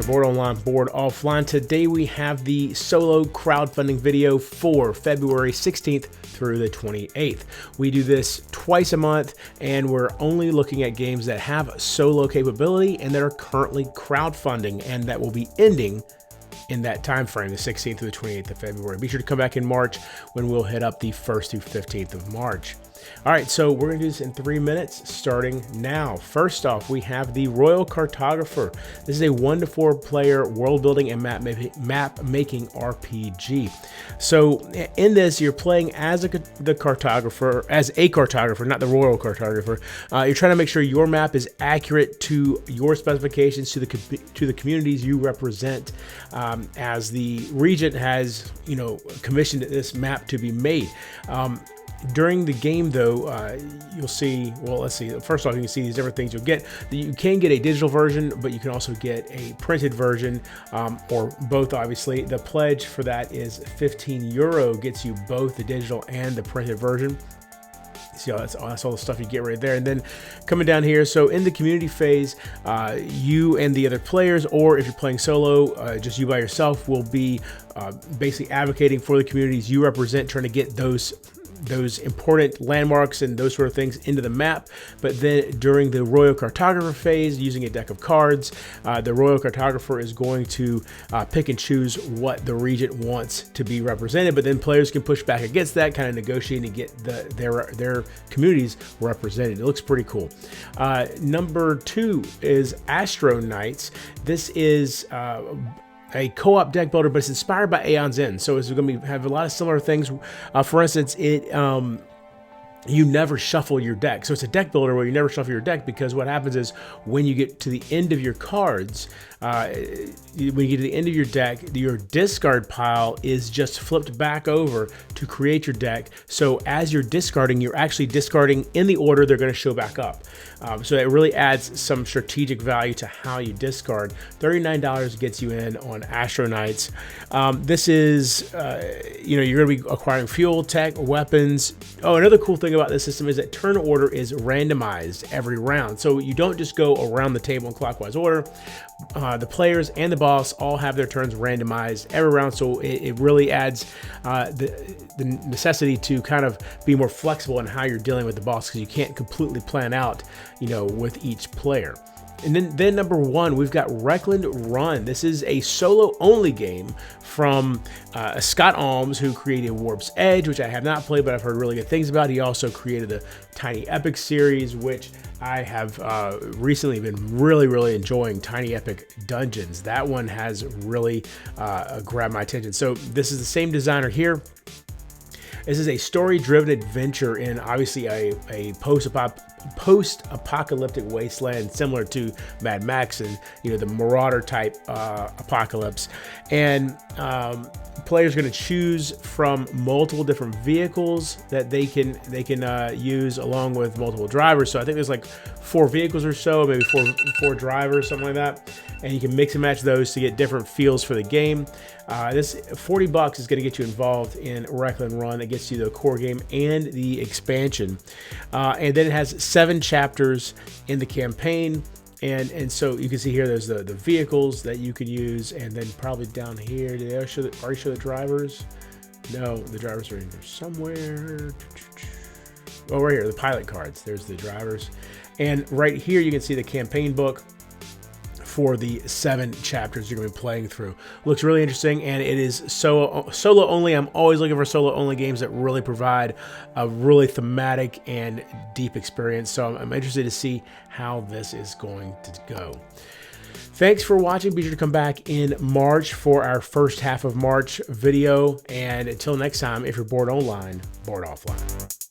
Board Online, Board Offline. Today we have the solo crowdfunding video for February 16th through the 28th. We do this twice a month, and we're only looking at games that have solo capability and that are currently crowdfunding, and that will be ending in that time frame, the 16th through the 28th of February. Be sure to come back in March when we'll hit up the 1st through 15th of March. All right, so we're gonna do this in 3 minutes, starting now. First off, we have the Royal Cartographer. This is a 1 to 4 player world building and map making RPG. So in this, you're playing as a cartographer, not the Royal Cartographer. You're trying to make sure your map is accurate to your specifications, to the communities you represent. As the regent has, commissioned this map to be made. During the game, though, you'll see, well, let's see. First off, you can see these different things you'll get. You can get a digital version, but you can also get a printed version, or both, obviously. The pledge for that is €15, gets you both the digital and the printed version. See, that's all the stuff you get right there. And then coming down here, so in the community phase, you and the other players, or if you're playing solo, just you by yourself, will be basically advocating for the communities you represent, trying to get those important landmarks and those sort of things into the map. But then during the Royal Cartographer phase, using a deck of cards, the Royal Cartographer is going to pick and choose what the regent wants to be represented, but then players can push back against that, kind of negotiating to get their communities represented. It looks pretty cool. Number 2 is Astro Knights. This is a co-op deck builder, but it's inspired by Aeon's End. So it's going to have a lot of similar things. For instance, you never shuffle your deck. So it's a deck builder where you never shuffle your deck, because what happens is when you get to the end of your cards, when you get to the end of your deck, your discard pile is just flipped back over to create your deck. So as you're discarding, you're actually discarding in the order they're going to show back up. So it really adds some strategic value to how you discard. $39 gets you in on Astro Knights. This is, you're going to be acquiring fuel, tech, weapons. Oh, another cool thing about this system is that turn order is randomized every round. So you don't just go around the table in clockwise order. The players and the boss all have their turns randomized every round, so it really adds the necessity to kind of be more flexible in how you're dealing with the boss, because you can't completely plan out, with each player. And then number 1, we've got Reckland Run. This is a solo-only game from Scott Alms, who created Warp's Edge, which I have not played, but I've heard really good things about. He also created the Tiny Epic series, which I have recently been really enjoying. Tiny Epic Dungeons. That one has really grabbed my attention. So this is the same designer here. This is a story-driven adventure in obviously a post-apocalyptic wasteland, similar to Mad Max and the Marauder type apocalypse. And players are going to choose from multiple different vehicles that they can use, along with multiple drivers. So I think there's like 4 vehicles or so, maybe four drivers, something like that. And you can mix and match those to get different feels for the game. This $40 is going to get you involved in Reckland Run. It gets you the core game and the expansion. And then it has 7 chapters in the campaign. And so you can see here, there's the vehicles that you can use, and then probably down here, did they already show the drivers? No, the drivers are in here somewhere. Oh, right here, the pilot cards. There's the drivers. And right here, you can see the campaign book for the 7 chapters you're going to be playing through. Looks really interesting, and it is solo only. I'm always looking for solo only games that really provide a really thematic and deep experience. So I'm interested to see how this is going to go. Thanks for watching. Be sure to come back in March for our first half of March video. And until next time, if you're bored online, board offline.